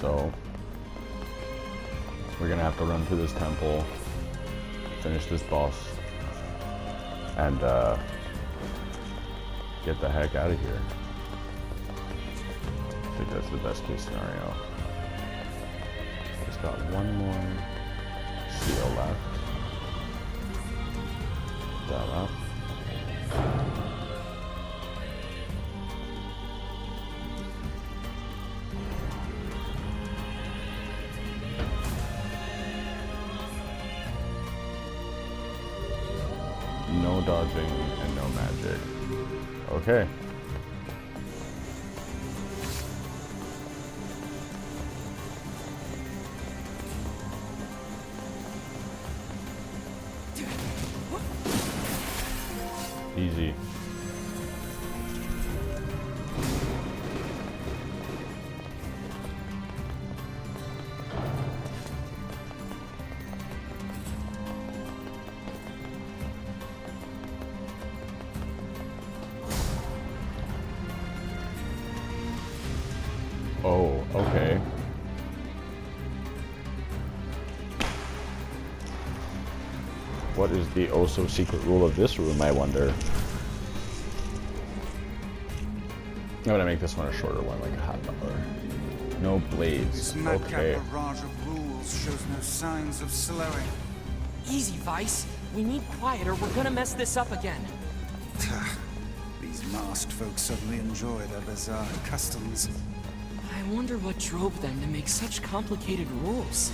So we're gonna have to run through this temple, finish this boss, and get the heck out of here. I think that's the best case scenario. Just got one more seal left. That up. No dodging and no magic. Okay. Easy. Oh, okay. What is the oh-so-secret rule of this room, I wonder? I'm gonna make this one a shorter one, like a half hour. No blades. This madcap Okay. barrage of rules shows no signs of slowing. Easy, Vice. We need quiet or we're gonna mess this up again. These masked folks suddenly enjoy their bizarre customs. I wonder what drove them to make such complicated rules.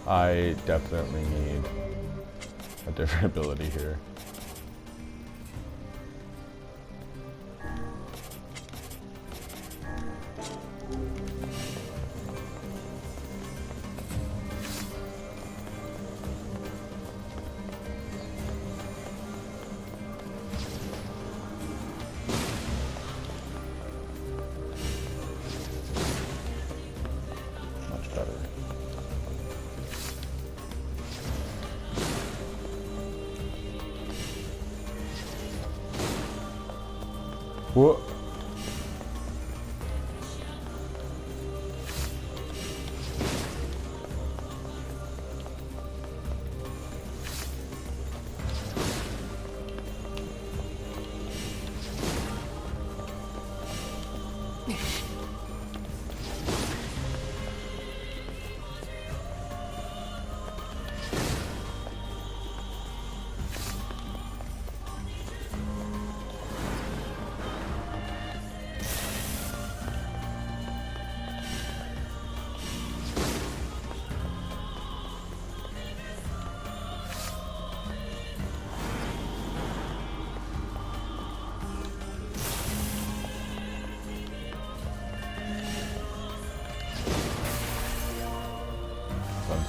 I definitely need a different ability here. Much better. Whoa.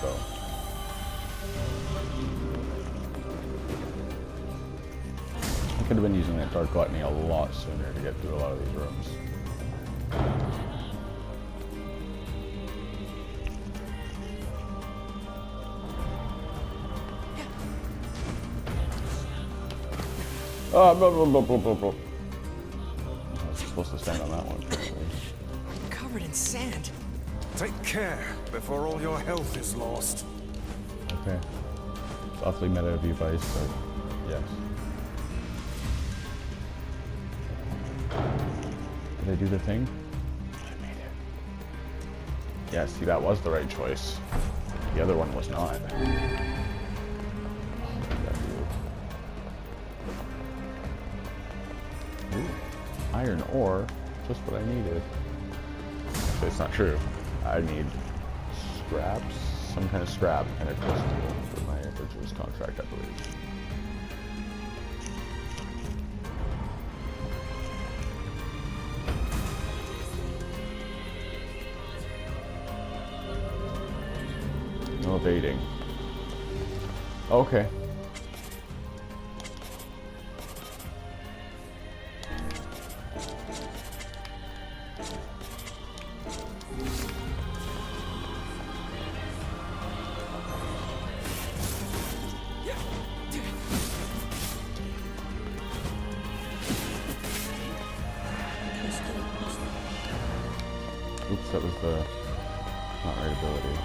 So. I could have been using that Dark Gluttony a lot sooner to get through a lot of these rooms. Oh, blah, blah, blah, blah, blah, blah. I was supposed to stand on that one. I'm covered in sand. Take care before all your health is lost. Okay. It's awfully meta of you, Vice, but yes. Did I do the thing? I made it. Yeah, see, that was the right choice. The other one was not. Ooh, iron ore, just what I needed. Actually, it's not true. I need scraps, some kind of scrap, and a crystal for my bridges contract, I believe. No evading. Okay. the not right ability.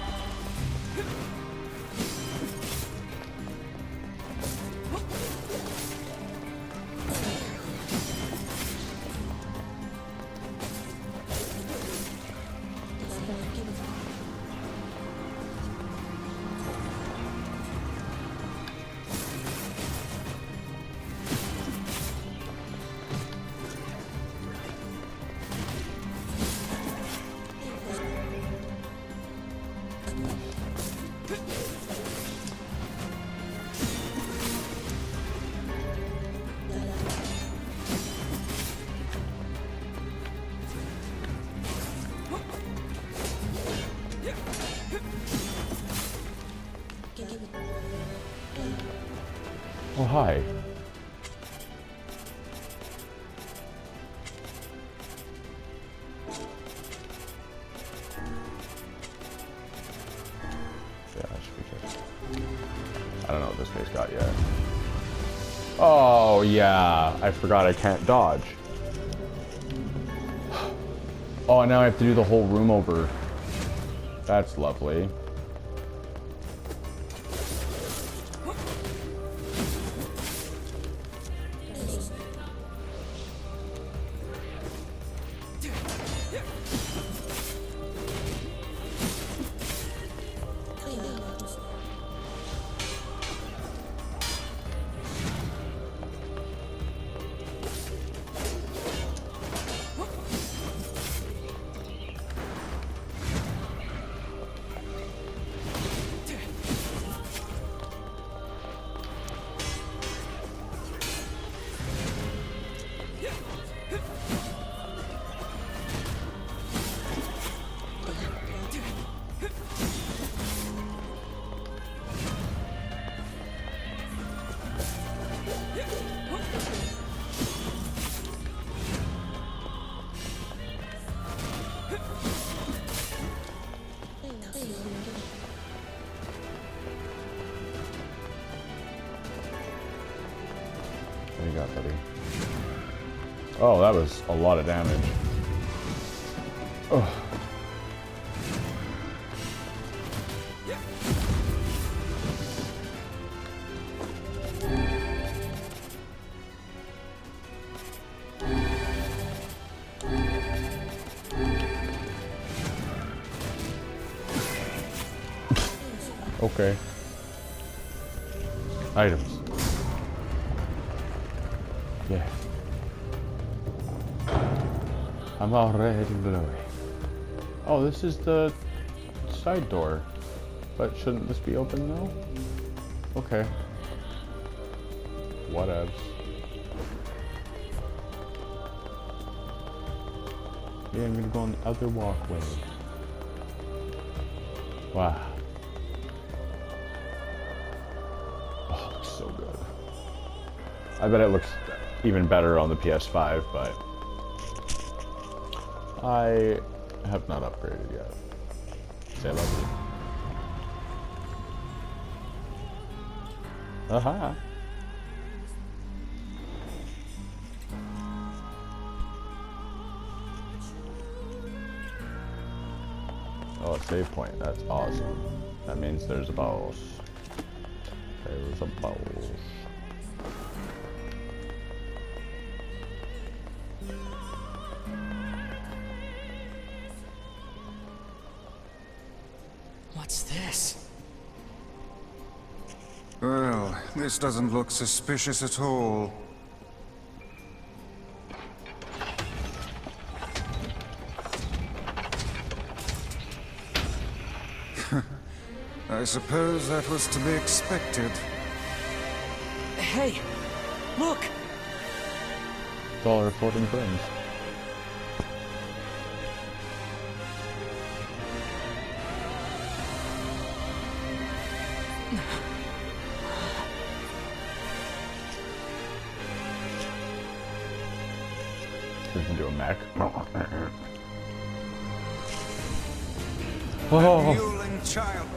Oh, hi. Yeah, I should be careful. I don't know what this guy's got yet. Oh, yeah. I forgot I can't dodge. Oh, now I have to do the whole room over. That's lovely. What do you got, buddy? Oh, that was a lot of damage. Oh. Okay. Items. Yeah. I'm already glowing. Oh, this is the side door. But shouldn't this be open now? Okay. Whatevs. Yeah, I'm gonna go on the other walkway. Wow. Oh, it's so good. I bet it looks even better on the PS5, but I have not upgraded yet. Say I love you. Aha. Oh, a save point. That's awesome. That means there's a boss. There's a boss. What's this? Well, this doesn't look suspicious at all. I suppose that was to be expected. Hey, look! It's all our floating friends. Turns into a mech. A mewling child.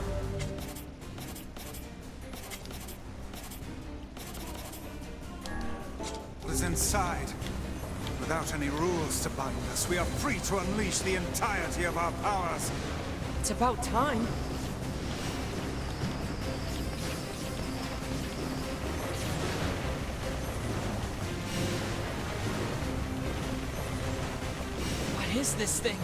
What is inside? Without any rules to bind us, we are free to unleash the entirety of our powers. It's about time. What is this thing?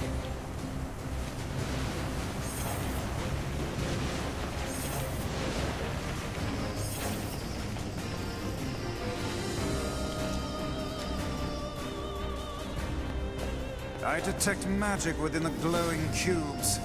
I detect magic within the glowing cubes.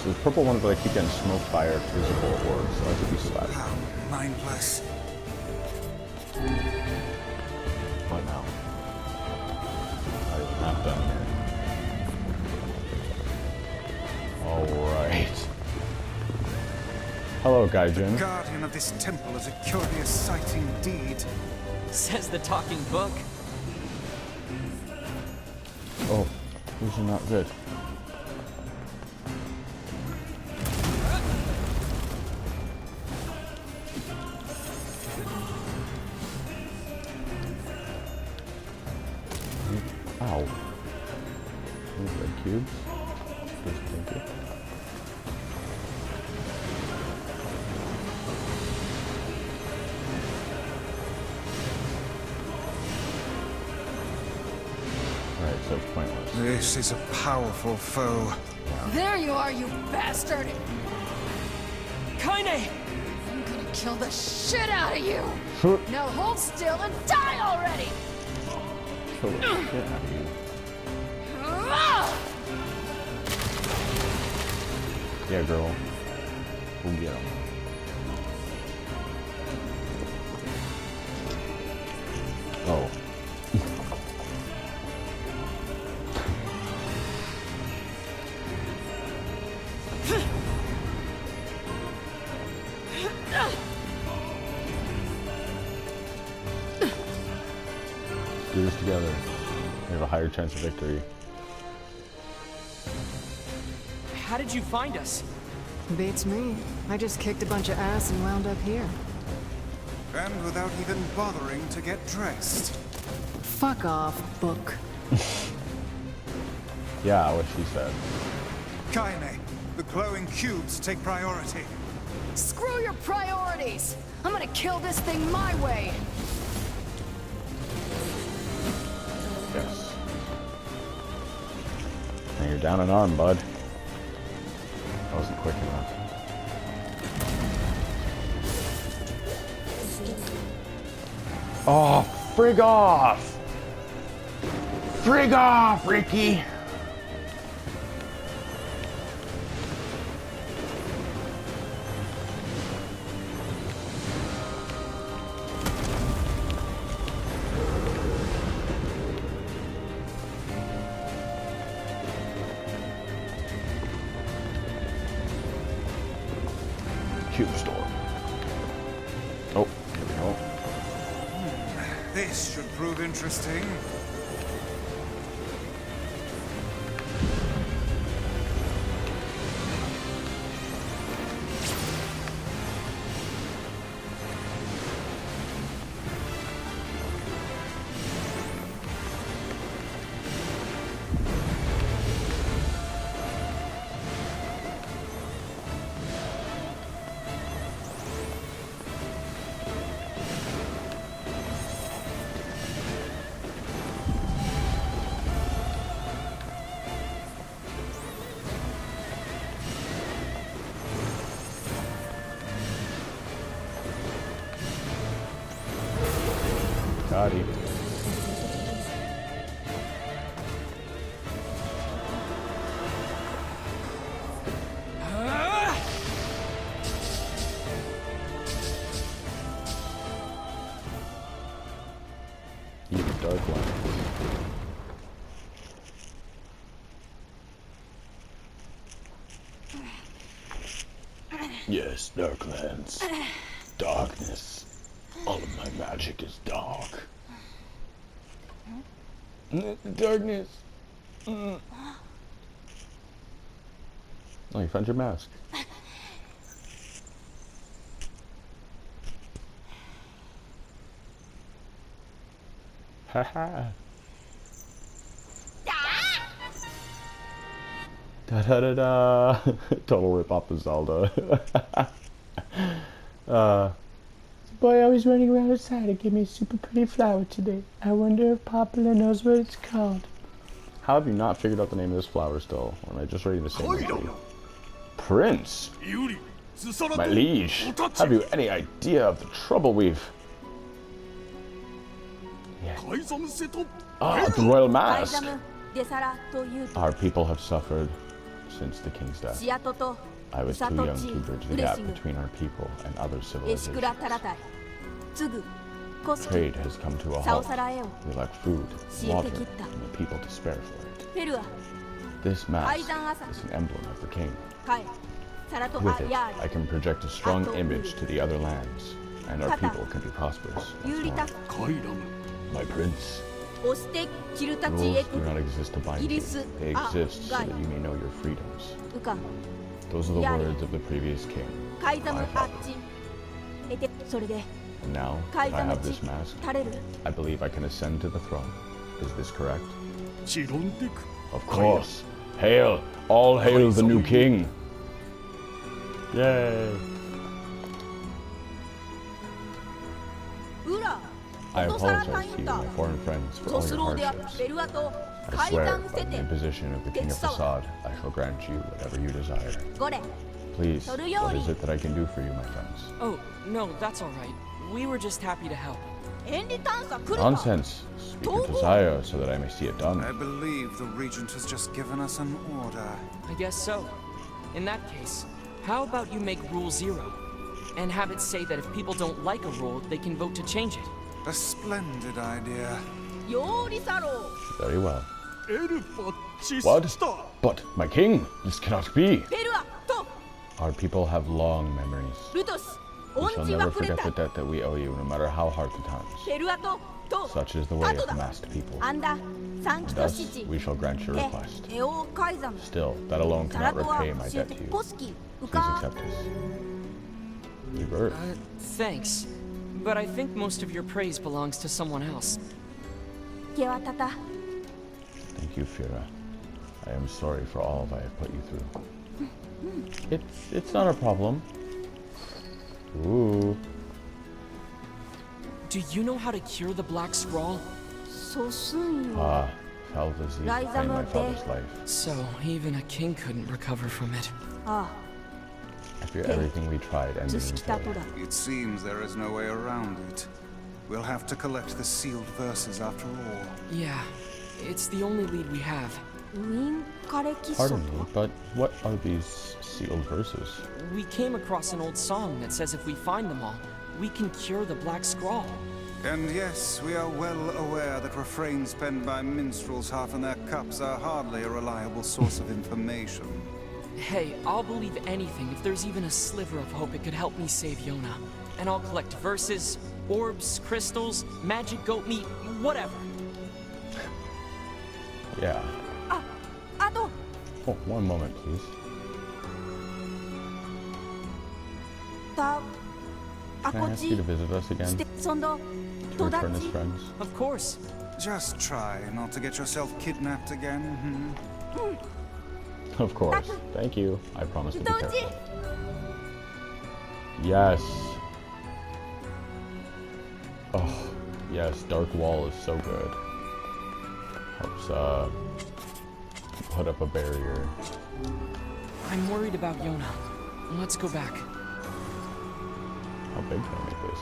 So the purple ones that I keep getting smoke, fire, crucible, orbs, so I could be slapped. How mindless. What now? Not even half done here. Alright. Hello, Gaijin. Guardian of this temple is a curious sight indeed. Says the talking book. Oh, these are not good. Ow. These red cubes. Just thank you. Alright, so it's pointless. This is a powerful foe. There you are, you bastard! Kaine! I'm gonna kill the shit out of you! Now hold still and die already! Kill the shit out of you. Ah! Yeah, girl. We'll get him. Oh. Do this together. We have a higher chance of victory. How did you find us? Beats me. I just kicked a bunch of ass and wound up here. And without even bothering to get dressed. Fuck off, book. Yeah, what she said. Kaine, the glowing cubes take priority. Screw your priorities! I'm gonna kill this thing my way! Yes. And you're down an arm, bud. That wasn't quick enough. Oh, frig off! Frig off, Ricky! Cube store. Oh, here we go. This should prove interesting. Gotti. Eat a dark one. Yes, Darklands. Darkness. All of my magic is dark. Darkness. Oh, you found your mask. Haha. Da da da da. Total rip off of Zelda. Boy, I was running around outside and gave me a super pretty flower today. I wonder if Poplar knows what it's called. How have you not figured out the name of this flower still? Or am I just ready to say it? Prince! My liege, have you any idea of the trouble we've... Yeah. Ah, the royal mask! Our people have suffered since the king's death. I was too young to bridge the gap between our people and other civilizations. Trade has come to a halt. We lack food, water, and the people to spare for it. This mask is an emblem of the king. With it, I can project a strong image to the other lands, and our people can be prosperous once more. My prince, rules do not exist to bind you. They exist so that you may know your freedoms. Those are the words of the previous king, my father. And now, that I have this mask, I believe I can ascend to the throne. Is this correct? Of course. Hail! All hail the new king! Yay! I apologize to you, my foreign friends, for all your hardships. I swear, by the imposition of the King of Facade, I shall grant you whatever you desire. Please, what is it that I can do for you, my friends? Oh, no, that's all right. We were just happy to help. Nonsense! Speak your desire so that I may see it done. I believe the Regent has just given us an order. I guess so. In that case, how about you make Rule 0? And have it say that if people don't like a rule, they can vote to change it. A splendid idea. Very well. What? But, my king, this cannot be. Our people have long memories. We shall never forget the debt that we owe you, no matter how hard the times. Such is the way of the masked people. And thus, we shall grant your request. Still, that alone cannot repay my debt to you. Please accept this. Rebirth. Thanks. But I think most of your praise belongs to someone else. Thank you, Fira. I am sorry for all I have put you through. It's not a problem. Ooh. Do you know how to cure the Black Scrawl? Ah, foul disease claimed my father's life. So, even a king couldn't recover from it. I fear everything we tried ended in failure. It seems there is no way around it. We'll have to collect the sealed verses after all. Yeah, it's the only lead we have. Pardon me, but what are these sealed verses? We came across an old song that says if we find them all, we can cure the Black Scrawl. And yes, we are well aware that refrains penned by minstrels half in their cups are hardly a reliable source of information. Hey, I'll believe anything if there's even a sliver of hope it could help me save Yona. And I'll collect verses, orbs, crystals, magic goat meat, whatever. Yeah. Oh, one moment, please. Can I ask you to visit us again? To return as friends? Of course. Just try not to get yourself kidnapped again. Of course. Thank you. I promise to be careful. Yes. Oh, yes. Dark Wall is so good. Helps, put up a barrier. I'm worried about Yona. Let's go back. How big can I make this?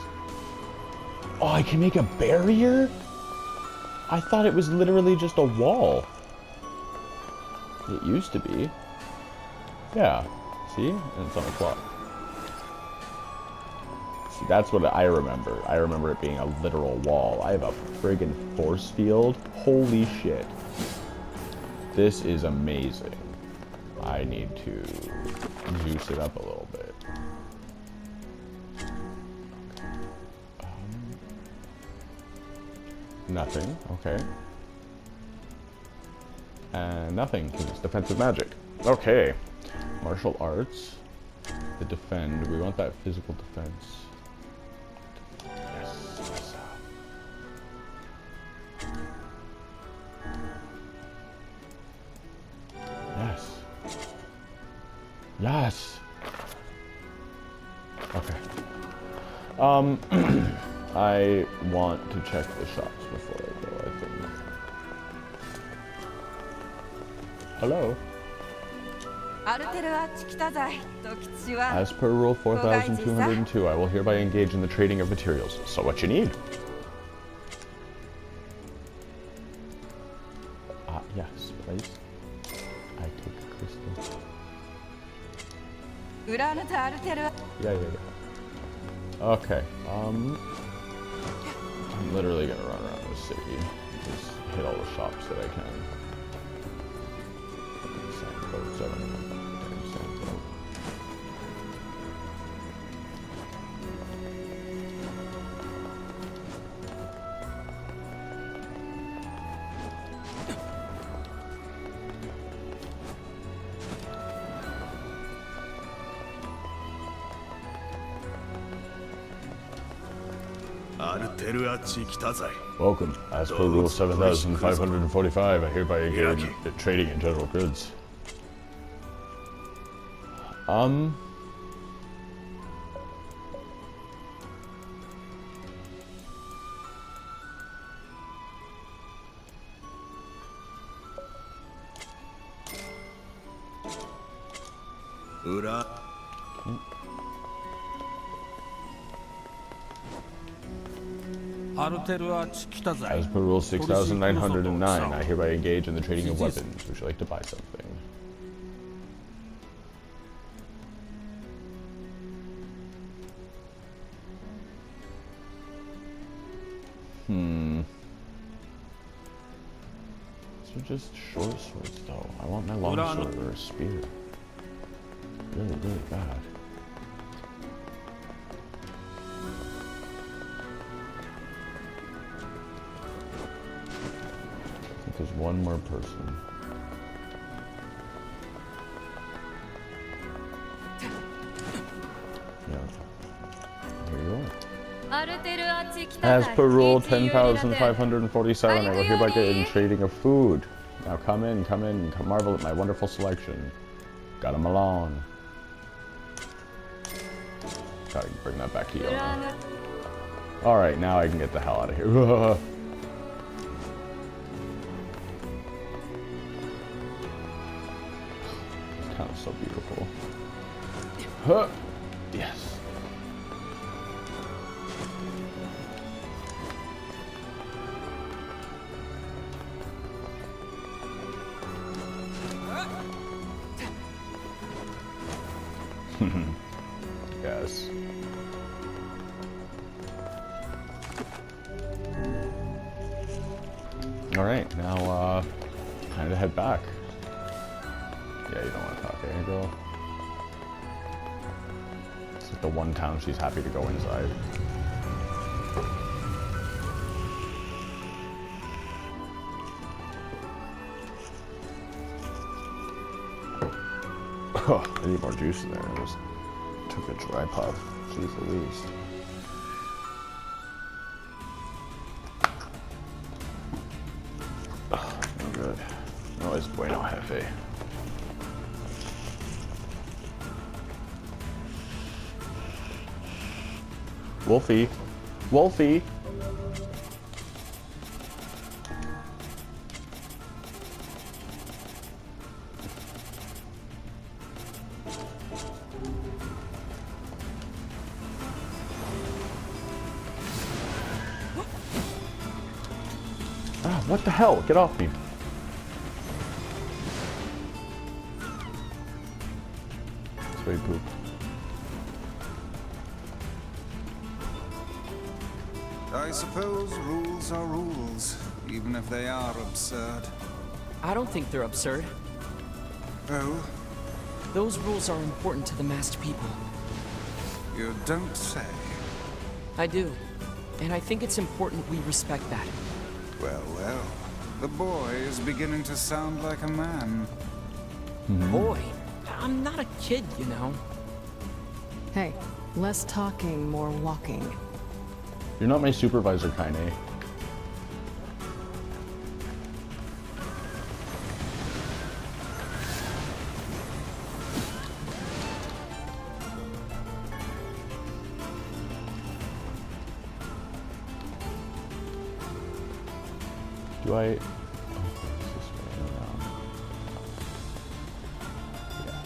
Oh, I can make a barrier? I thought it was literally just a wall. It used to be. Yeah. See? And it's on a clock. See, that's what I remember. I remember it being a literal wall. I have a friggin' force field. Holy shit. This is amazing. I need to juice it up a little bit. Nothing. Okay. And nothing, because it's defensive magic. Okay. Martial arts. The defend. We want that physical defense. Yes. Yes. Yes. Okay. I want to check the shops before I go, I think. Hello? As per Rule 4202, I will hereby engage in the trading of materials. So what you need? Yes, please. I take a crystal. Yeah. Okay, I'm literally gonna run around the city. Just hit all the shops that I can. Code 7. Welcome. As per Rule 7545, I hereby engage in trading in general goods. As per Rule 6909, I hereby engage in the trading of weapons. Would you like to buy something? These are just short swords, though. I want my long sword or a spear. Really, really bad. There's one more person. Yeah. Here you are. As per Rule 10,547, I will hereby get in trading of food. Now come in, come marvel at my wonderful selection. Got him along. Gotta bring that back to you. Alright, now I can get the hell out of here. So beautiful. Huh. Yes. Yes. All right, now time to head back. Yeah, you don't want to talk, eh, girl? It's like the one town she's happy to go inside. Oh, I need more juice in there. I just took a dry puff. Jeez Louise. Oh, no good. No es bueno, jefe. Wolfie. Wolfie. Ah, what the hell? Get off me. Spade poop. I suppose rules are rules, even if they are absurd. I don't think they're absurd. Oh, Those rules are important to the masked people. you don't say. I do. And I think it's important we respect that. Well, well. The boy is beginning to sound like a man. Boy, I'm not a kid, you know. Hey, less talking, more walking. You're not my supervisor, Kaine. Do I... Oh, it's this way around. Yeah.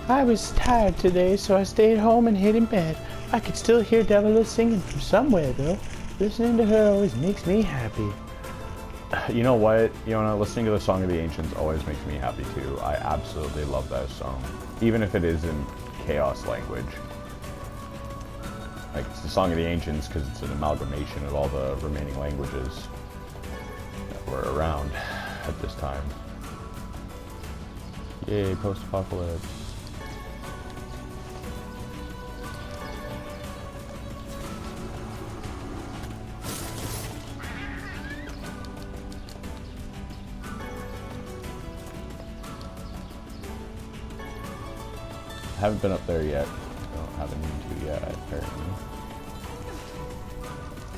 I was tired today, so I stayed home and hid in bed. I could still hear Devila singing from somewhere, though. Listening to her always makes me happy. You know what, Yona? Listening to the Song of the Ancients always makes me happy too. I absolutely love that song. Even if it is in chaos language. Like, it's the Song of the Ancients because it's an amalgamation of all the remaining languages that were around at this time. Yay, post-apocalypse. Haven't been up there yet. Don't have a need to yet, apparently.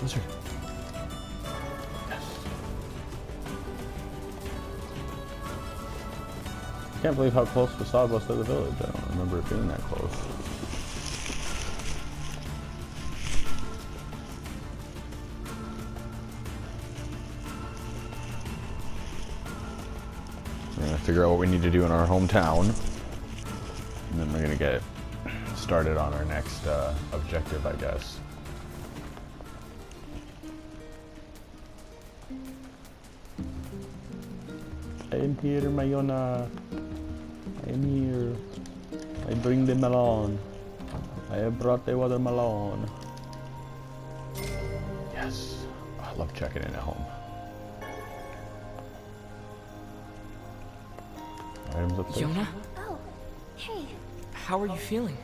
Lizard. Yes. I can't believe how close Facade was to the village. I don't remember it being that close. We're gonna figure out what we need to do in our hometown. And then we're gonna get started on our next objective, I guess. I am here, Mayona. I am here. I bring the melon. I have brought the watermelon. Yes. I love checking in at home. Items up there. Yona, Oh, hey, how are you feeling?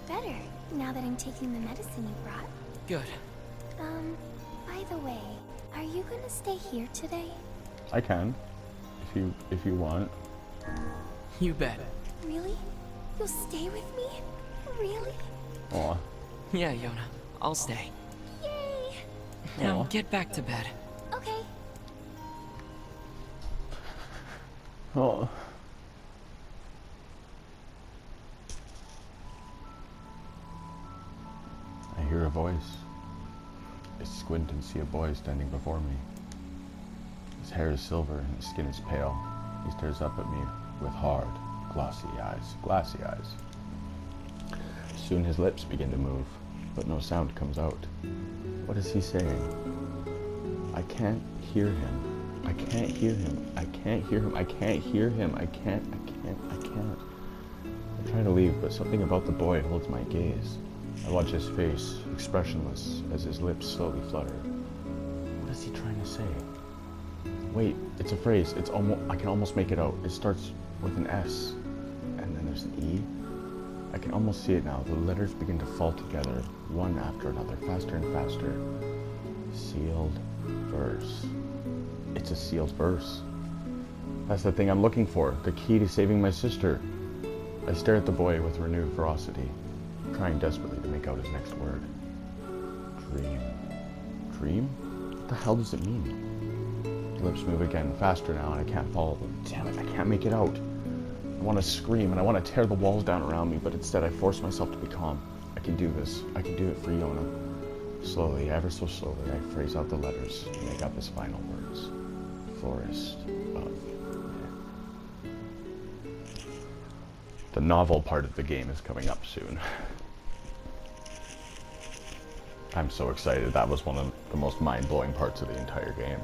better now that I'm taking the medicine you brought. Good. By the way, are you gonna stay here today? I can, if you want. You bet. Really? You'll stay with me? Really? Aw. Yeah, Yona, I'll stay. Yay! Now Aw. get back to bed. Okay. Oh. I hear a voice. I squint and see a boy standing before me. His hair is silver and his skin is pale. He stares up at me with hard, glassy eyes. Soon his lips begin to move, but no sound comes out. What is he saying? I can't hear him. I can't hear him. I can't hear him. I can't hear him. I can't. I try to leave, but something about the boy holds my gaze. I watch his face, expressionless, as his lips slowly flutter. What is he trying to say? Wait, it's a phrase. It's almost, I can almost make it out. It starts with an S, and then there's an E. I can almost see it now. The letters begin to fall together, one after another, faster and faster. Sealed verse. It's a sealed verse. That's the thing I'm looking for, the key to saving my sister. I stare at the boy with renewed ferocity, trying desperately to make out his next word. Dream. Dream? What the hell does it mean? The lips move again, faster now, and I can't follow them. Damn it, I can't make it out. I want to scream, and I want to tear the walls down around me, but instead I force myself to be calm. I can do this. I can do it for Yona. Slowly, ever so slowly, I phrase out the letters to make up his final words. Forest of Myth. The novel part of the game is coming up soon. I'm so excited. That was one of the most mind-blowing parts of the entire game.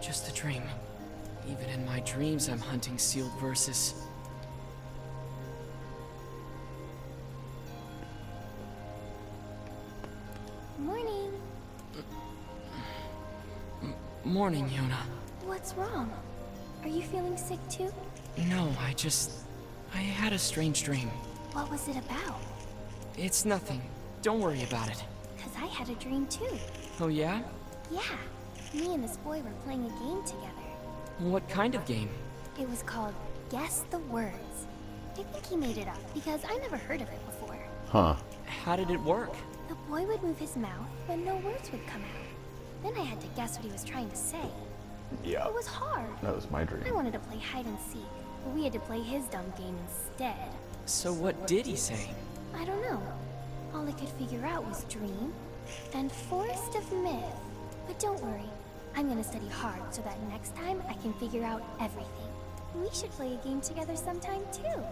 Just a dream. Even in my dreams, I'm hunting sealed verses. Morning. Morning, Yona. What's wrong? Are you feeling sick too? No, I had a strange dream. What was it about? It's nothing. Don't worry about it. 'Cause I had a dream too. Oh yeah? Yeah. Me and this boy were playing a game together. What kind of game? It was called Guess the Words. I think he made it up because I never heard of it before. Huh. How did it work? The boy would move his mouth, but no words would come out. Then I had to guess what he was trying to say. Yeah. It was hard. That was my dream. I wanted to play hide and seek, but we had to play his dumb game instead. So what did he say? I don't know. All I could figure out was dream and forest of myth. But don't worry, I'm gonna study hard so that next time I can figure out everything. We should play a game together sometime too.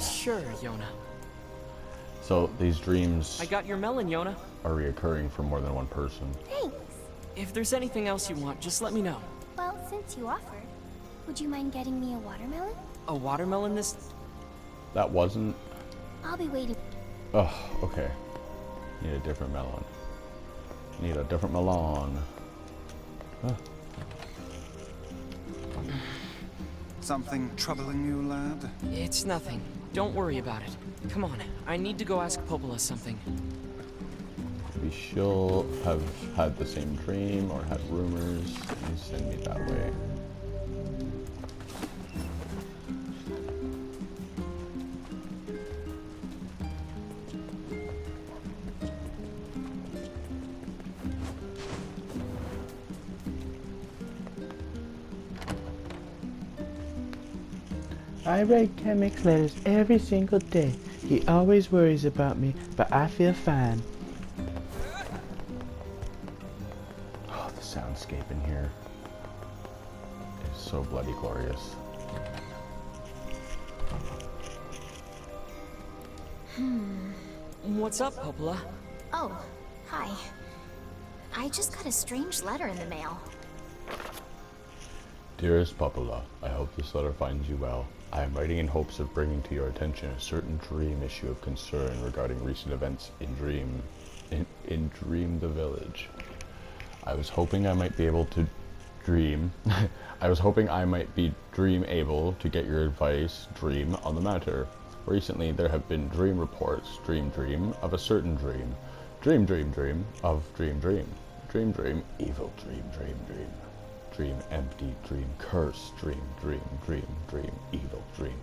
Sure, Yona. So these dreams I got your melon, Yona. are reoccurring for more than one person. Thanks. If there's anything else you want, just let me know. Well, since you offered, would you mind getting me a watermelon? A watermelon this... That wasn't... I'll be waiting. Oh, okay. Need a different melon. Need a different melon. Huh. Something troubling you, lad? It's nothing. Don't worry about it. Come on, I need to go ask Popola something. Maybe she'll have had the same dream or had rumors and send me that way. I write kehmix letters every single day. He always worries about me, but I feel fine. Oh, the soundscape in here is so bloody glorious. What's up, Popola? Oh, hi. I just got a strange letter in the mail. Dearest Popola, I hope this letter finds you well. I am writing in hopes of bringing to your attention a certain dream issue of concern regarding recent events in Dream the Village. I was hoping I might be able to dream. I was hoping I might be able to get your advice, dream, on the matter. Recently, there have been dream reports, dream of a certain dream. Dream of dream. Dream, evil dream. Dream, empty, dream, curse, dream, evil, dream,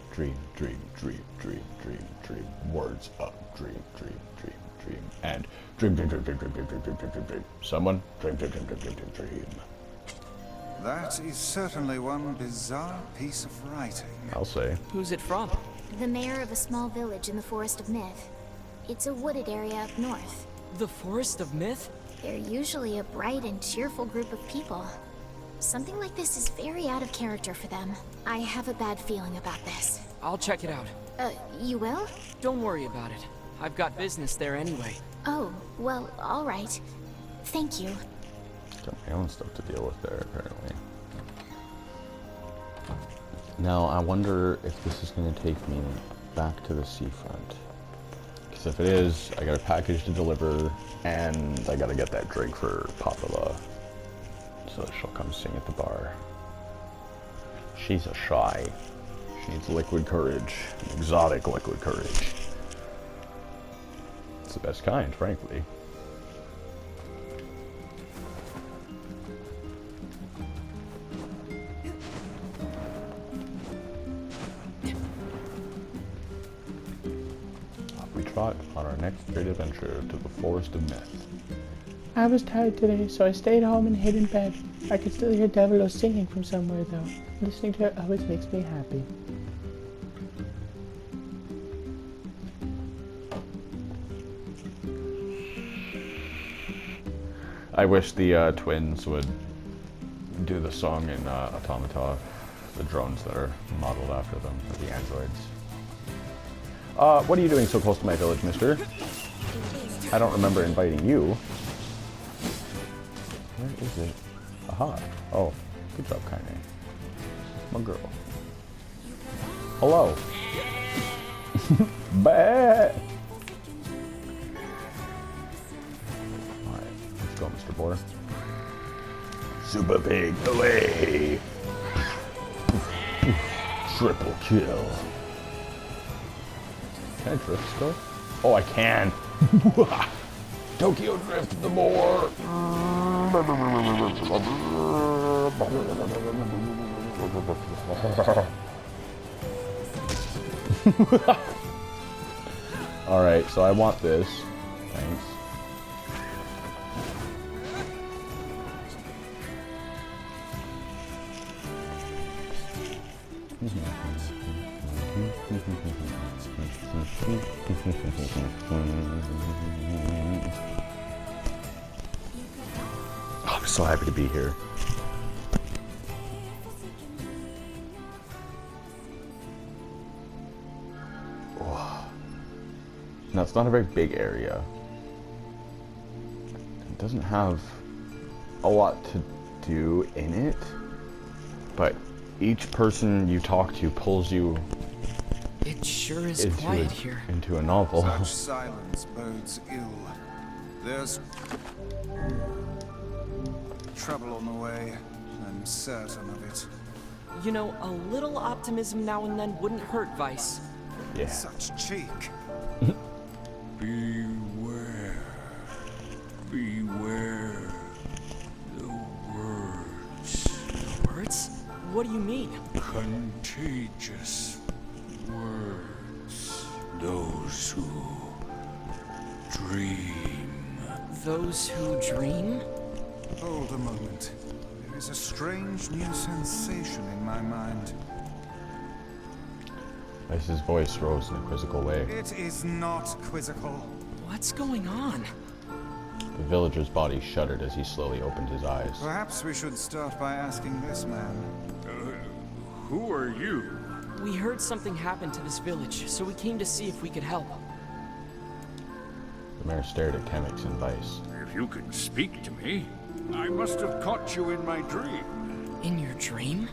words up, dream, and dream. Someone, dream. That is certainly one bizarre piece of writing. I'll say. Who's it from? The mayor of a small village in the Forest of Myth. It's a wooded area up north. The Forest of Myth? They're usually a bright and cheerful group of people. Something like this is very out of character for them. I have a bad feeling about this. I'll check it out. You will? Don't worry about it. I've got business there anyway. Oh, well, all right. Thank you. Got my own stuff to deal with there, apparently. Now, I wonder if this is going to take me back to the seafront. Because if it is, I got a package to deliver, and I got to get that drink for Popola, so that she'll come sing at the bar. She's a shy. She needs liquid courage, exotic liquid courage. It's the best kind, frankly. We trot on our next great adventure to the Forest of Myth. I was tired today, so I stayed home and hid in bed. I could still hear Devilo singing from somewhere, though. Listening to her always makes me happy. I wish the twins would do the song in Automata, the drones that are modeled after them, or the androids. What are you doing so close to my village, mister? I don't remember inviting you. Where is it? Aha. Oh, good job, Kaine. My girl. Hello. Bah! Alright, let's go, Mr. Boar. Super Pig, away! Triple kill. Can I drift still? Oh, I can! Tokyo Drift the boar! Alright, so I want this. Thanks. Oh, I'm so happy to be here. Now, it's not a very big area. It doesn't have a lot to do in it, but each person you talk to pulls you It sure is quiet here. into a novel. Such silence bodes ill. There's trouble on the way. I'm certain of it. You know, a little optimism now and then wouldn't hurt, Vice. Yeah. Such cheek. Beware. Beware. The words. Words? What do you mean? Contagious words. Those who dream. Those who dream? Hold a moment. There is a strange new sensation in my mind. Vice's voice rose in a quizzical way. It is not quizzical. What's going on? The villager's body shuddered as he slowly opened his eyes. Perhaps we should start by asking this man. Who are you? We heard something happened to this village, so we came to see if we could help. The mayor stared at Kehmix and Vice. If you can speak to me, I must have caught you in my dream. In your dream?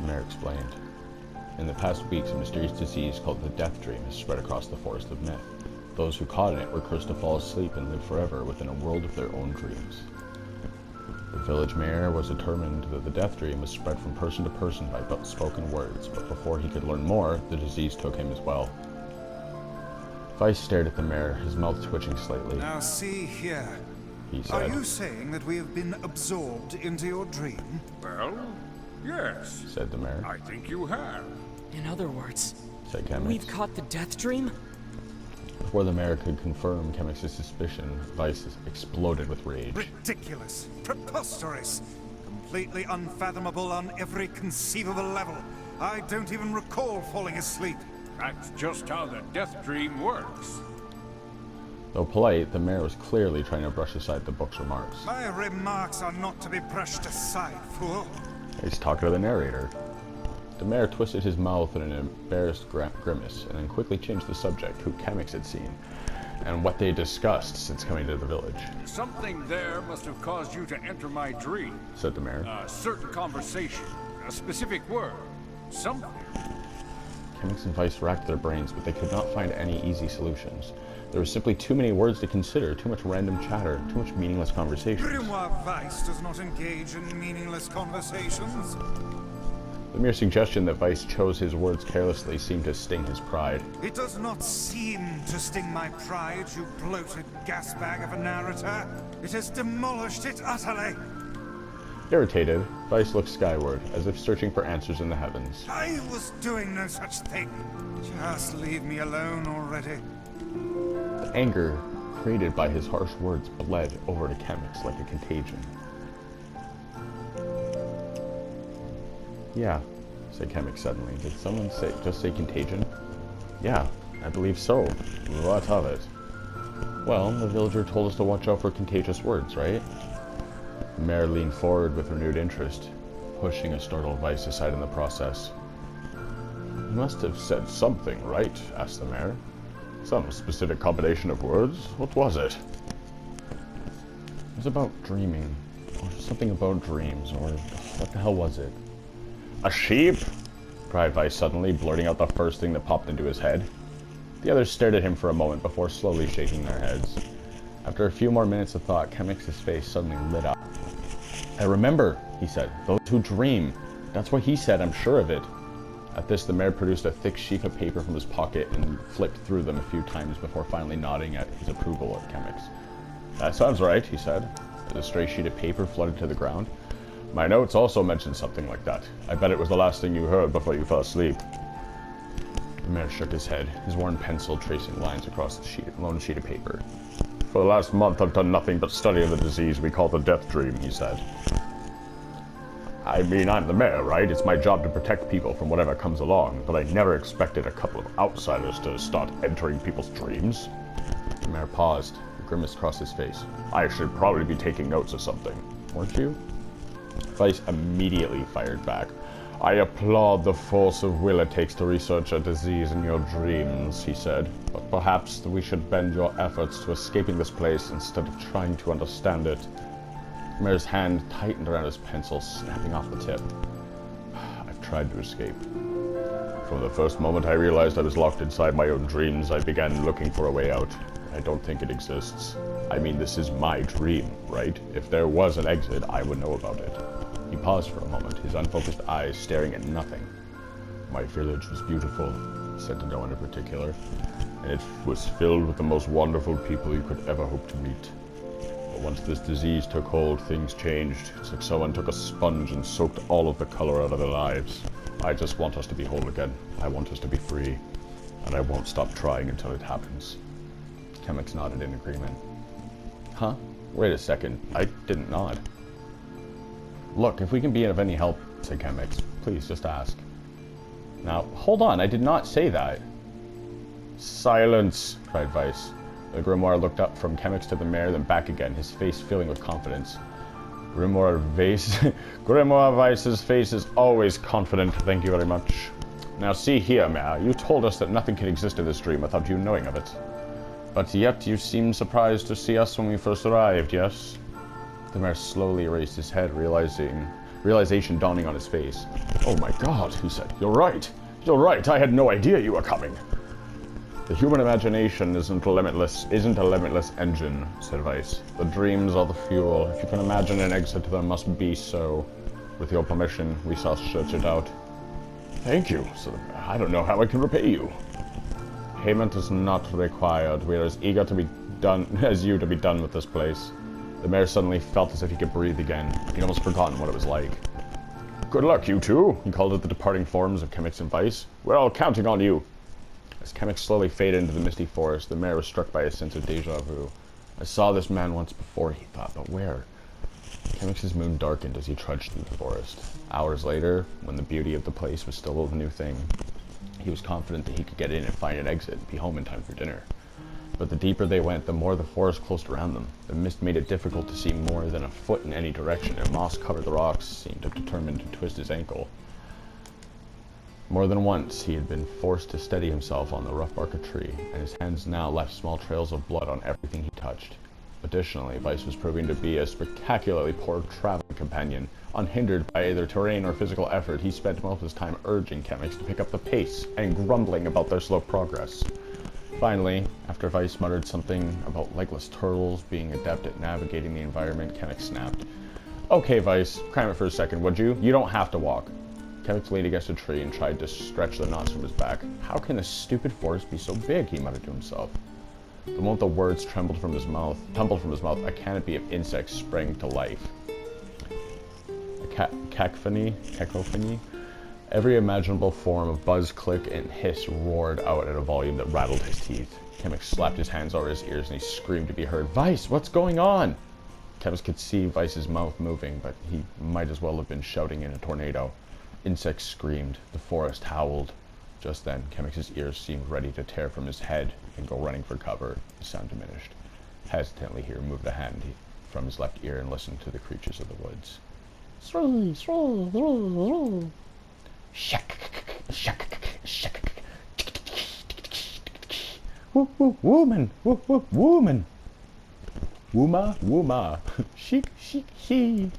The mayor explained. In the past weeks, a mysterious disease called the Death Dream has spread across the Forest of Myth. Those who caught in it were cursed to fall asleep and live forever within a world of their own dreams. The village mayor was determined that the Death Dream was spread from person to person by spoken words, but before he could learn more, the disease took him as well. Vice stared at the mayor, his mouth twitching slightly. Now see here. He Are said, you saying that we have been absorbed into your dream? Well, yes. said the mayor. I think you have. In other words, Said Kehmix. we've caught the death dream? Before the mayor could confirm Kehmix's suspicion, Vice exploded with rage. Ridiculous. Preposterous. Completely unfathomable on every conceivable level. I don't even recall falling asleep. That's just how the death dream works. Though polite, the mayor was clearly trying to brush aside the book's remarks. My remarks are not to be brushed aside, fool. He's talking to the narrator. The mayor twisted his mouth in an embarrassed grimace, and then quickly changed the subject, who Kehmix had seen, and what they discussed since coming to the village. Something there must have caused you to enter my dream. Said the mayor. A certain conversation, a specific word, something. Kehmix and Vice racked their brains, but they could not find any easy solutions. There were simply too many words to consider, too much random chatter, too much meaningless conversations. Grimoire Vice does not engage in meaningless conversations. The mere suggestion that Vice chose his words carelessly seemed to sting his pride. It does not seem to sting my pride, you bloated gasbag of a narrator. It has demolished it utterly. Irritated, Vice looked skyward, as if searching for answers in the heavens. I was doing no such thing. Just leave me alone already. The anger created by his harsh words bled over to Kehmix like a contagion. Yeah, said Kehmix suddenly. Did someone just say contagion? Yeah, I believe so. What of it? Well, the villager told us to watch out for contagious words, right? The mayor leaned forward with renewed interest, pushing a startled Vice aside in the process. You must have said something, right? Asked the mayor. Some specific combination of words? What was it? It was about dreaming, or something about dreams, or what the hell was it? A sheep? Cried Vice suddenly, blurting out the first thing that popped into his head. The others stared at him for a moment before slowly shaking their heads. After a few more minutes of thought, kehmix's face suddenly lit up. I remember, he said. Those who dream. That's what he said, I'm sure of it. At this, the mayor produced a thick sheaf of paper from his pocket and flipped through them a few times before finally nodding at his approval of kehmix. That sounds right, he said, as a stray sheet of paper flooded to the ground. My notes also mentioned something like that. I bet it was the last thing you heard before you fell asleep. The mayor shook his head, his worn pencil tracing lines across the lone sheet of paper. For the last month, I've done nothing but study the disease we call the death dream, he said. I mean, I'm the mayor, right? It's my job to protect people from whatever comes along, but I never expected a couple of outsiders to start entering people's dreams. The mayor paused, a grimace crossed his face. I should probably be taking notes or something, weren't you? Vice immediately fired back. I applaud the force of will it takes to research a disease in your dreams, he said, but perhaps we should bend your efforts to escaping this place instead of trying to understand it. The mayor's hand tightened around his pencil, snapping off the tip. I've tried to escape. From the first moment I realized I was locked inside my own dreams, I began looking for a way out. I don't think it exists. I mean, this is my dream, right? If there was an exit, I would know about it. He paused for a moment, his unfocused eyes staring at nothing. My village was beautiful, said to no one in particular, and it was filled with the most wonderful people you could ever hope to meet. But once this disease took hold, things changed. It's like someone took a sponge and soaked all of the color out of their lives. I just want us to be whole again. I want us to be free. And I won't stop trying until it happens. kehmix nodded in agreement. Huh? Wait a second. I didn't nod. Look, if we can be of any help, said kehmix, please just ask. Now, hold on, I did not say that. Silence, cried Vice. The grimoire looked up from kehmix to the mayor, then back again, his face filling with confidence. Grimoire Vice's face is always confident, thank you very much. Now see here, Mayor, you told us that nothing can exist in this dream without you knowing of it. But yet you seemed surprised to see us when we first arrived, yes? The mayor slowly raised his head, realization dawning on his face. Oh my god, he said. You're right. You're right. I had no idea you were coming. The human imagination isn't a limitless engine, said Vice. The dreams are the fuel. If you can imagine an exit, there must be so. With your permission, we shall search it out. Thank you, said the mayor. I don't know how I can repay you. Payment is not required. We are as eager to be done as you to be done with this place. The mayor suddenly felt as if he could breathe again. He'd almost forgotten what it was like. Good luck, you two, he called at the departing forms of kehmix and Vice. We're all counting on you. As kehmix slowly faded into the misty forest, the mayor was struck by a sense of deja vu. I saw this man once before, he thought, but where? kehmix's moon darkened as he trudged through the forest. Hours later, when the beauty of the place was still a new thing, he was confident that he could get in and find an exit and be home in time for dinner. But the deeper they went, the more the forest closed around them. The mist made it difficult to see more than a foot in any direction, and moss covered the rocks, seemed determined to twist his ankle. More than once, he had been forced to steady himself on the rough bark of a tree, and his hands now left small trails of blood on everything he touched. Additionally, Vice was proving to be a spectacularly poor traveling companion. Unhindered by either terrain or physical effort, he spent most of his time urging kehmix to pick up the pace and grumbling about their slow progress. Finally, after Vice muttered something about legless turtles being adept at navigating the environment, kehmix snapped. Okay, Vice, cram it for a second, would you? You don't have to walk. kehmix leaned against a tree and tried to stretch the knots from his back. How can this stupid forest be so big, he muttered to himself. The moment the words tumbled from his mouth, a canopy of insects sprang to life. A cacophony. Every imaginable form of buzz, click, and hiss roared out at a volume that rattled his teeth. kehmix slapped his hands over his ears and he screamed to be heard. Vice, what's going on? kehmix could see Vice's mouth moving, but he might as well have been shouting in a tornado. Insects screamed. The forest howled. Just then, kehmix's ears seemed ready to tear from his head and go running for cover. The sound diminished. Hesitantly, he removed a hand from his left ear and listened to the creatures of the woods. Woman, woman. Wooma, wooma. Chic, chic, he.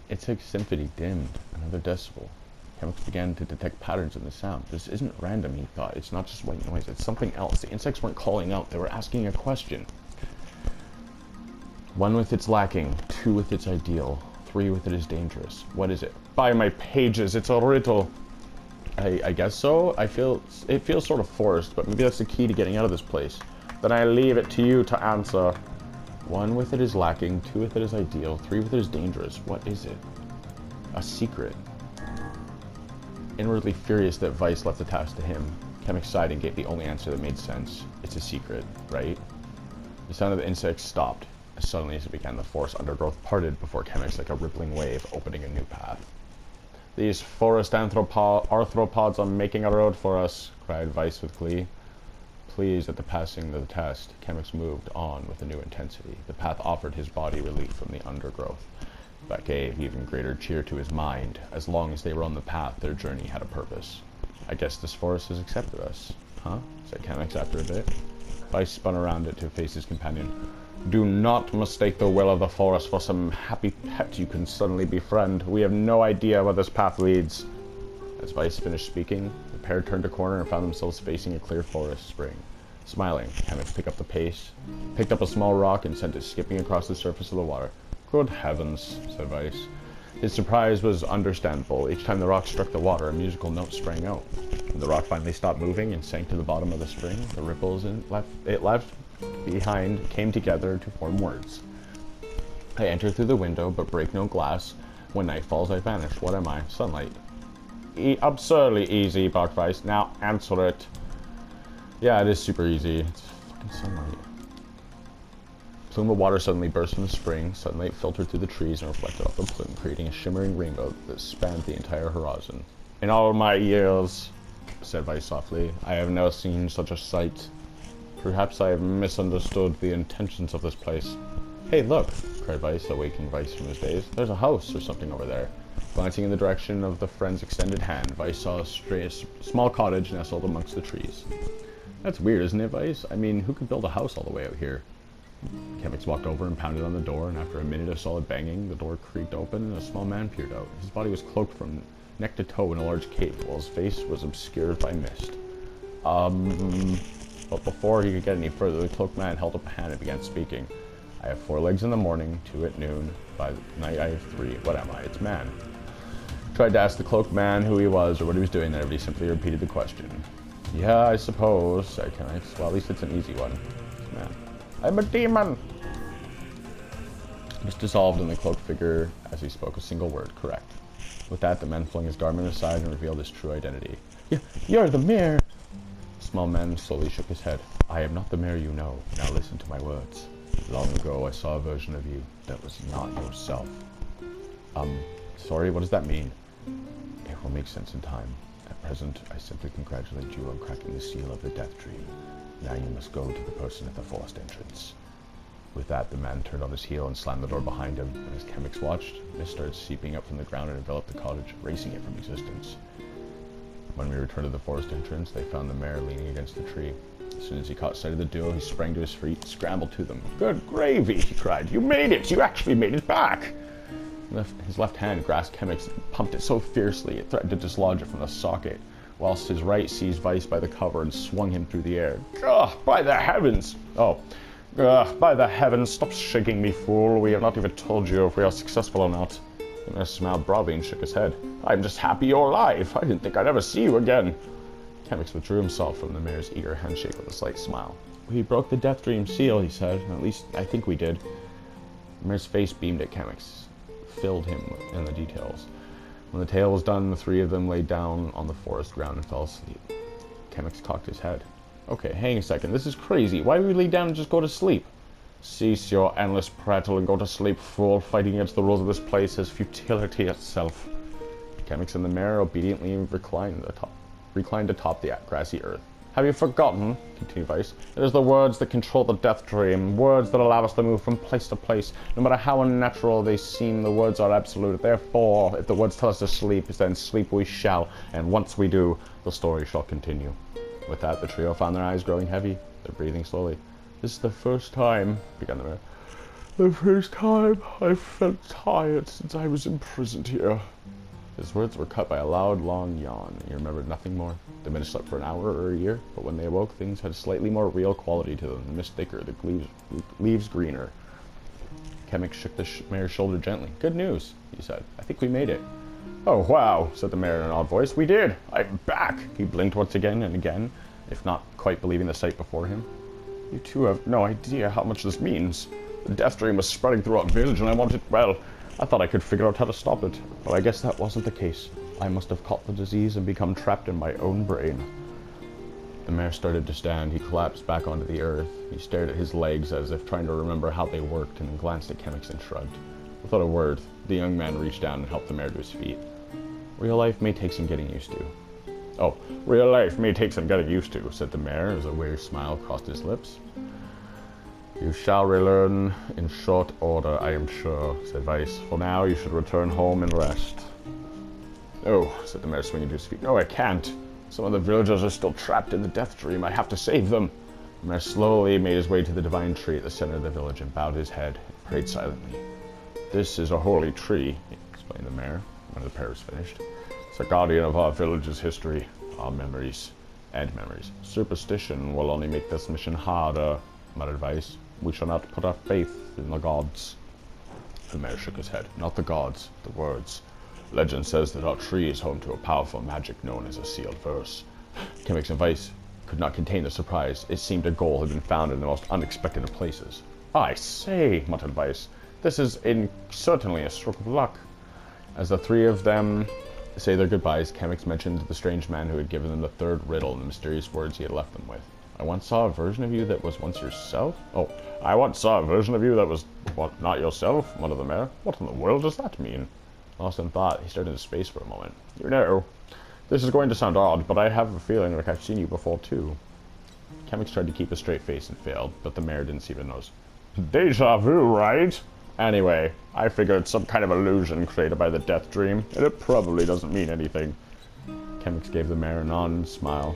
Its symphony dimmed another decibel. Kehmix began to detect patterns in the sound. This isn't random, he thought. It's not just white noise. It's something else. The insects weren't calling out. They were asking a question. 1 with its lacking. 2 with its ideal. 3 with it is dangerous. What is it? By my pages, it's a riddle. I guess so. It feels sort of forced, but maybe that's the key to getting out of this place. Then I leave it to you to answer. 1 with it is lacking. 2 with it is ideal. 3 with it is dangerous. What is it? A secret. Inwardly furious that Vice left the task to him, Kehmix sighed and gave the only answer that made sense. It's a secret, right? The sound of the insects stopped. As suddenly as it began, the forest undergrowth parted before Kehmix like a rippling wave, opening a new path. These forest arthropods are making a road for us, cried Vice with glee. Pleased at the passing of the test, Kehmix moved on with a new intensity. The path offered his body relief from the undergrowth, but gave even greater cheer to his mind. As long as they were on the path, their journey had a purpose. I guess this forest has accepted us, huh? Said Kehmix after a bit. Vice spun around it to face his companion. Do not mistake the will of the forest for some happy pet you can suddenly befriend. We have no idea where this path leads. As Vice finished speaking, the pair turned a corner and found themselves facing a clear forest spring. Smiling, Kehmix picked up the pace, picked up a small rock, and sent it skipping across the surface of the water. Good heavens, said Vice. His surprise was understandable. Each time the rock struck the water, a musical note sprang out. When the rock finally stopped moving and sank to the bottom of the spring, the ripples it left behind came together to form words. I enter through the window, but break no glass. When night falls, I vanish. What am I? Sunlight. Absurdly easy, barked Vice. Now answer it. Yeah, it is super easy. It's fucking sunlight. A plume of water suddenly burst from the spring. Sunlight filtered through the trees and reflected off the plume, creating a shimmering rainbow that spanned the entire horizon. In all my years, said Vice softly, I have never seen such a sight. Perhaps I have misunderstood the intentions of this place. Hey, look, cried Vice, awakening Vice from his daze. There's a house or something over there. Glancing in the direction of the friend's extended hand, Vice saw a small cottage nestled amongst the trees. That's weird, isn't it, Vice? I mean, who could build a house all the way out here? Kehmix walked over and pounded on the door, and after a minute of solid banging, the door creaked open and a small man peered out. His body was cloaked from neck to toe in a large cape, while his face was obscured by mist. But before he could get any further, the cloaked man held up a hand and began speaking. I have 4 legs in the morning, 2 at noon. By night I have 3. What am I? It's man. Tried to ask the cloaked man who he was or what he was doing there, but he simply repeated the question. Yeah, I suppose, said Kehmix. Well, at least it's an easy one. It's man. I'm a demon! It was dissolved in the cloaked figure as he spoke a single word. Correct. With that, the man flung his garment aside and revealed his true identity. You're the mayor! The small man slowly shook his head. I am not the mayor you know. Now listen to my words. Long ago, I saw a version of you that was not yourself. Sorry, what does that mean? It will make sense in time. At present, I simply congratulate you on cracking the seal of the death dream. Now you must go to the person at the forest entrance. With that, the man turned on his heel and slammed the door behind him. And as Kehmix watched, mist started seeping up from the ground and enveloped the cottage, erasing it from existence. When we returned to the forest entrance, they found the mayor leaning against the tree. As soon as he caught sight of the duo, he sprang to his feet, scrambled to them. Good gravy, he cried. You made it! You actually made it back! His left hand grasped Kehmix and pumped it so fiercely it threatened to dislodge it from the socket, whilst his right seized Vice by the cover and swung him through the air. Ugh, by the heavens! By the heavens, stop shaking me, fool. We have not even told you if we are successful or not. The mayor smiled broadly and shook his head. I'm just happy you're alive. I didn't think I'd ever see you again. Kehmix withdrew himself from the mayor's eager handshake with a slight smile. We broke the death dream seal, he said. At least, I think we did. The mayor's face beamed at Kehmix, filled him in the details. When the tale was done, the 3 of them lay down on the forest ground and fell asleep. Kehmix cocked his head. Okay, hang a second. This is crazy. Why would we lay down and just go to sleep? Cease your endless prattle and go to sleep, fool. Fighting against the rules of this place is futility itself. Kehmix and the mayor obediently reclined atop the grassy earth. Have you forgotten, continued Vice, it is the words that control the death dream, words that allow us to move from place to place. No matter how unnatural they seem, the words are absolute. Therefore, if the words tell us to sleep, then sleep we shall, and once we do, the story shall continue. With that, the trio found their eyes growing heavy, their breathing slowly. This is the first time, began the mayor, the first time I've felt tired since I was imprisoned here. His words were cut by a loud, long yawn. He remembered nothing more. The men slept for an hour or a year, but when they awoke, things had a slightly more real quality to them. The mist thicker, the leaves greener. Kehmix shook the mayor's shoulder gently. Good news, he said. I think we made it. Oh, wow, said the mayor in an odd voice. We did! I'm back! He blinked once again and again, if not quite believing the sight before him. You two have no idea how much this means. The death dream was spreading throughout the village, and I wanted, well, I thought I could figure out how to stop it, but I guess that wasn't the case. I must have caught the disease and become trapped in my own brain. The mayor started to stand. He collapsed back onto the earth. He stared at his legs as if trying to remember how they worked, and then glanced at Kehmix and shrugged. Without a word, the young man reached down and helped the mayor to his feet. Real life may take some getting used to. Oh, real life may take some getting used to, said the mayor as a weird smile crossed his lips. You shall relearn in short order, I am sure, said Vice. For now, you should return home and rest. Oh, said the mayor, swinging to his feet. No, I can't. Some of the villagers are still trapped in the death dream. I have to save them. The mayor slowly made his way to the divine tree at the center of the village and bowed his head and prayed silently. This is a holy tree, explained the mayor when the prayer was finished. It's a guardian of our village's history, our memories, and memories. Superstition will only make this mission harder, muttered Vice. We shall not put our faith in the gods. The mayor shook his head. Not the gods, the words. Legend says that our tree is home to a powerful magic known as a sealed verse. Kehmix and Vice could not contain the surprise. It seemed a goal had been found in the most unexpected of places. I say, muttered Vice, this is certainly a stroke of luck. As the three of them say their goodbyes, Kehmix mentioned the strange man who had given them the third riddle and the mysterious words he had left them with. I once saw a version of you that was once yourself? Oh, I once saw a version of you that was, what, not yourself? Muttered the mayor. What in the world does that mean? Lost in thought, he stared into space for a moment. You know, this is going to sound odd, but I have a feeling like I've seen you before, too. Kehmix tried to keep a straight face and failed, but the mayor didn't seem to notice. Deja vu, right? Anyway, I figure it's some kind of illusion created by the death dream, and it probably doesn't mean anything. Kehmix gave the mayor a nod and smile.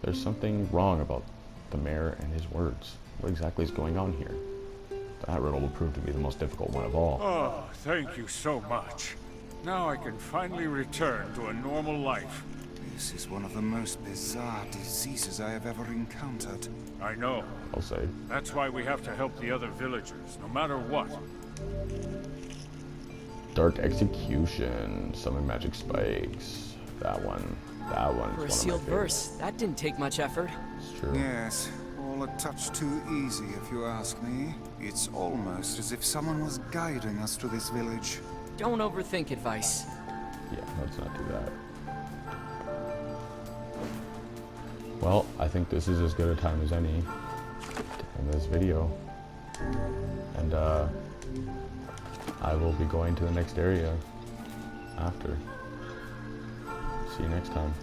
There's something wrong about the mayor and his words. What exactly is going on here? That riddle will prove to be the most difficult one of all. Oh, thank you so much. Now I can finally return to a normal life. This is one of the most bizarre diseases I have ever encountered. I know. I'll say. That's why we have to help the other villagers, no matter what. Dark Execution. Summon magic spikes. That one. That one is For a sealed verse, that didn't take much effort. It's true. Yes, all a touch too easy if you ask me. It's almost as if someone was guiding us to this village. Don't overthink it, Vice. Yeah, let's not do that. Well, I think this is as good a time as any to end this video. And I will be going to the next area after. See you next time.